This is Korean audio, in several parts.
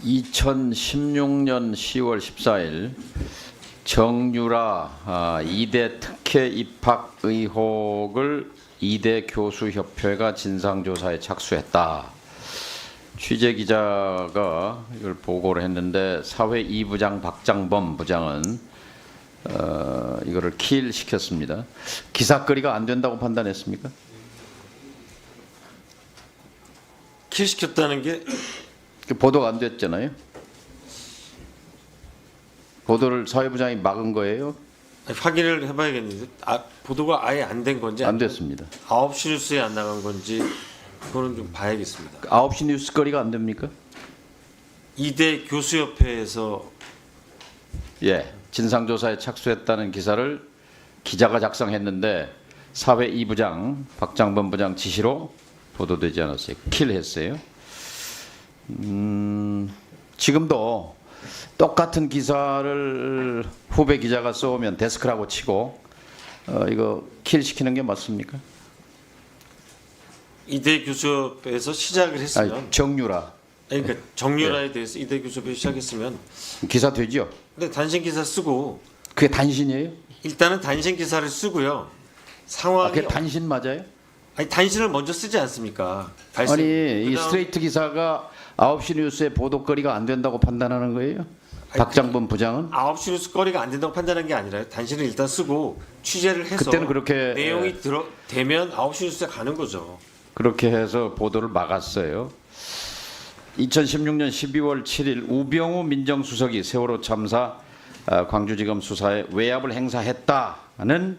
(2016년 10월 14일) 정유라 이대 특혜 입학 의혹을 이대 교수협회가 진상조사에 착수했다. 취재 기자가 이걸 보고를 했는데 사회 2부장 박장범 부장은 이거를 킬 시켰습니다. 기사거리가 안 된다고 판단했습니까? 킬 시켰다는 게 보도가 안 됐잖아요. 보도를 사회부장이 막은 거예요? 확인을 해봐야겠는데 보도가 아예 안 된 건지 안 됐습니다. 9시 뉴스에 안 나간 건지 그거는 좀 봐야겠습니다. 9시 뉴스 거리가 안 됩니까? 이대 교수협회에서 예, 진상조사에 착수했다는 기사를 기자가 작성했는데 사회 2부장 박장범 부장 지시로 보도되지 않았어요. 킬했어요. 지금도 똑같은 기사를 후배 기자가 써오면 데스크라고 치고 이거 킬 시키는 게 맞습니까? 이대 교수협회에서 시작을 했으면 아니, 정유라 그러니까 정유라에 대해서 이대 교수협회 시작했으면 기사 되죠? 근데 단신 기사 쓰고 그게 단신이에요? 일단은 단신 기사를 쓰고요. 상황이 그게 단신 맞아요? 아니 단신을 먼저 쓰지 않습니까? 아니 이 스트레이트 기사가 9시 뉴스에 보도거리가 안 된다고 판단하는 거예요? 박장범 부장은? 9시 뉴스 거리가 안 된다고 판단한 게 아니라 단신을 일단 쓰고 취재를 해서 그때는 그렇게 내용이 되면 9시 뉴스에 가는 거죠. 그렇게 해서 보도를 막았어요. 2016년 12월 7일 우병우 민정수석이 세월호 참사 광주지검 수사에 외압을 행사했다는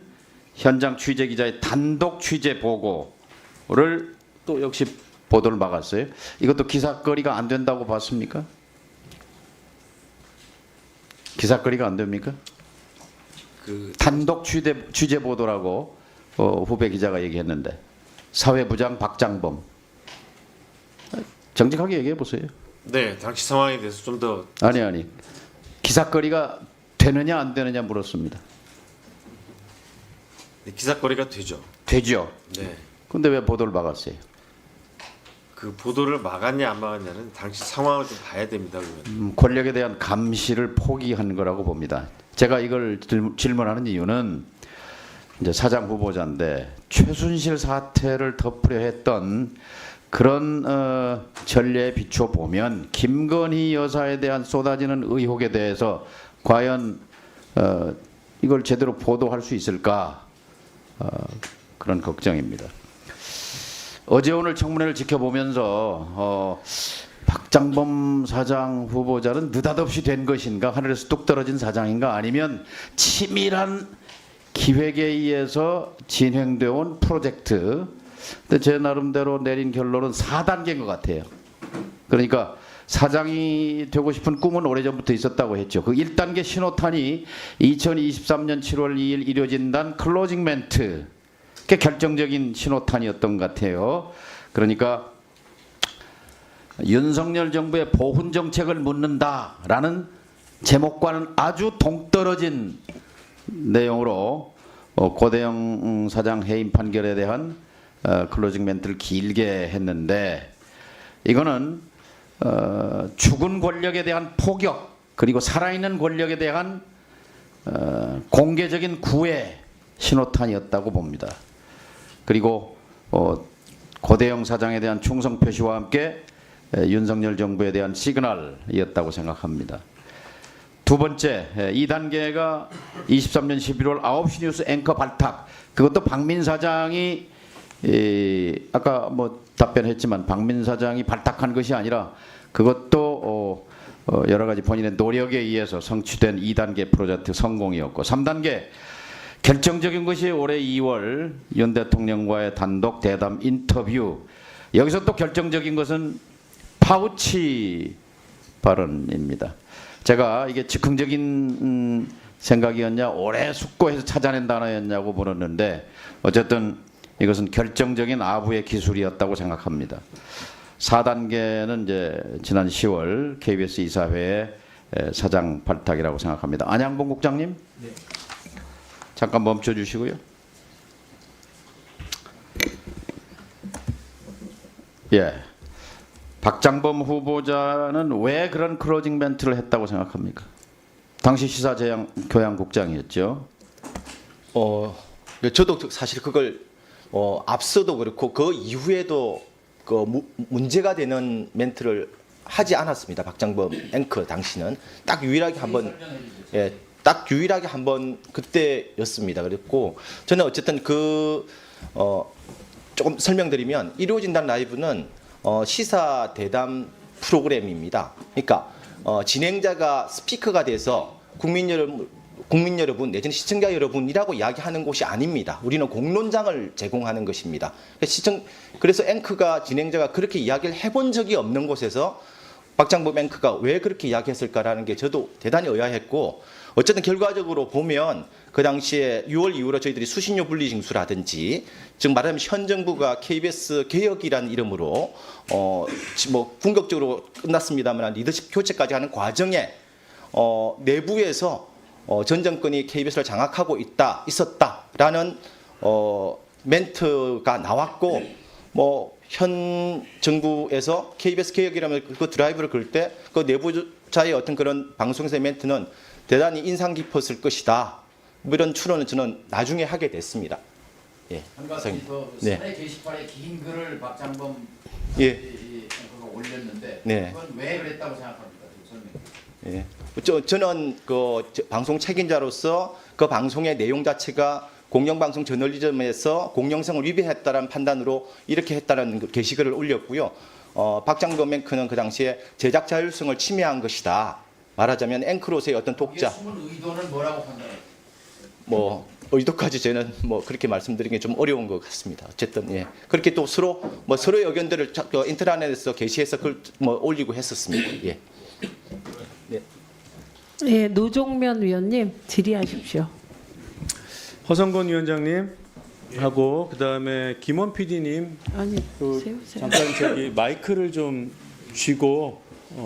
현장 취재 기자의 단독 취재 보고를 또 역시 보도를 막았어요. 이것도 기사거리가 안 된다고 봤습니까? 기사거리가 안 됩니까? 단독 취재 보도라고 후배 기자가 얘기했는데 사회부장 박장범 정직하게 얘기해 보세요. 네, 당시 상황에 대해서 좀 더 아니 기사거리가 되느냐 안 되느냐 물었습니다. 네, 기사거리가 되죠. 되죠. 네, 근데 왜 보도를 막았어요? 그 보도를 막았냐 안 막았냐는 당시 상황을 좀 봐야 됩니다. 그러면. 권력에 대한 감시를 포기한 거라고 봅니다. 제가 이걸 질문하는 이유는 이제 사장 후보자인데 최순실 사태를 덮으려 했던 그런 전례에 비춰 보면 김건희 여사에 대한 쏟아지는 의혹에 대해서 과연 이걸 제대로 보도할 수 있을까 그런 걱정입니다. 어제 오늘 청문회를 지켜보면서 박장범 사장 후보자는 느닷없이 된 것인가, 하늘에서 뚝 떨어진 사장인가, 아니면 치밀한 기획에 의해서 진행되어 온 프로젝트. 근데 제 나름대로 내린 결론은 4단계인 것 같아요. 그러니까 사장이 되고 싶은 꿈은 오래전부터 있었다고 했죠. 그 1단계 신호탄이 2023년 7월 2일 이뤄진 단 클로징 멘트. 그게 결정적인 신호탄이었던 것 같아요. 그러니까 윤석열 정부의 보훈 정책을 묻는다라는 제목과는 아주 동떨어진 내용으로 고대영 사장 해임 판결에 대한 클로징 멘트를 길게 했는데, 이거는 죽은 권력에 대한 포격, 그리고 살아있는 권력에 대한 공개적인 구애 신호탄이었다고 봅니다. 그리고 고대영 사장에 대한 충성 표시와 함께 윤석열 정부에 대한 시그널이었다고 생각합니다. 두 번째, 2단계가 23년 11월 9시 뉴스 앵커 발탁. 그것도 박민 사장이 아까 뭐 답변했지만 박민 사장이 발탁한 것이 아니라 그것도 여러 가지 본인의 노력에 의해서 성취된 2단계 프로젝트 성공이었고, 3단계 결정적인 것이 올해 2월 윤 대통령과의 단독 대담 인터뷰. 여기서 또 결정적인 것은 파우치 발언입니다. 제가 이게 즉흥적인 생각이었냐, 오래 숙고해서 찾아낸 단어였냐고 물었는데 어쨌든 이것은 결정적인 아부의 기술이었다고 생각합니다. 4단계는 이제 지난 10월 KBS 이사회의 사장 발탁이라고 생각합니다. 안양봉 국장님? 네. 잠깐 멈춰 주시고요. 예. 박장범 후보자는 왜 그런 클로징 멘트를 했다고 생각합니까? 당시 시사교양국장이었죠. 저도 사실 그걸 앞서도 그렇고 그 이후에도 그 문제가 되는 멘트를 하지 않았습니다. 박장범 앵커 당시는 딱 유일하게 한번 딱 유일하게 한번 그때였습니다. 그랬고 저는 어쨌든 조금 설명드리면 이루어진다는 라이브는 시사 대담 프로그램입니다. 그러니까 진행자가 스피커가 돼서 국민 여러분 내지는 시청자 여러분이라고 이야기하는 곳이 아닙니다. 우리는 공론장을 제공하는 것입니다. 그래서 앵커가 진행자가 그렇게 이야기를 해본 적이 없는 곳에서 박장범 앵커가 왜 그렇게 이야기했을까라는 게 저도 대단히 의아했고 어쨌든 결과적으로 보면 그 당시에 6월 이후로 저희들이 수신료 분리징수라든지 즉 말하자면 현 정부가 KBS 개혁이라는 이름으로 뭐 궁극적으로 끝났습니다만 리더십 교체까지 하는 과정에 내부에서 전 정권이 KBS를 장악하고 있었다라는 멘트가 나왔고 뭐 현 정부에서 KBS 개혁이라면 그 드라이브를 걸 때 그 내부자의 어떤 그런 방송에서의 멘트는 대단히 인상 깊었을 것이다. 뭐 이런 추론을 저는 나중에 하게 됐습니다. 예. 한 가지 더 네. 사내 게시판에 긴 글을 박장범 예. 앵커가 올렸는데 네. 그건 왜 그랬다고 생각합니까? 좀 설명해. 예. 저는 방송 책임자로서 그 방송의 내용 자체가 공영방송 저널리즘에서 공영성을 위배했다는 판단으로 이렇게 했다는 게시글을 올렸고요. 박장범 앵커는 그 당시에 제작 자율성을 침해한 것이다. 말하자면 앵커로서의 어떤 독자. 숨은 의도는 뭐라고 판단해요? 뭐 의도까지 저는 뭐 그렇게 말씀드리기 좀 어려운 것 같습니다. 어쨌든 예. 그렇게 또 서로의 의견들을 인터넷에서 게시해서 뭐 올리고 했었습니다. 예. 네. 예, 노종면 위원님 질의하십시오. 허성건 위원장님 하고 그다음에 김원 PD님 아니, 그 세우세요. 잠깐 저기 마이크를 좀 쥐고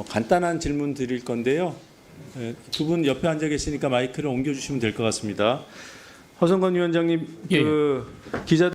간단한 질문 드릴 건데요. 두 분 옆에 앉아 계시니까 마이크를 옮겨 주시면 될 것 같습니다. 허성건 위원장님 예. 그 기자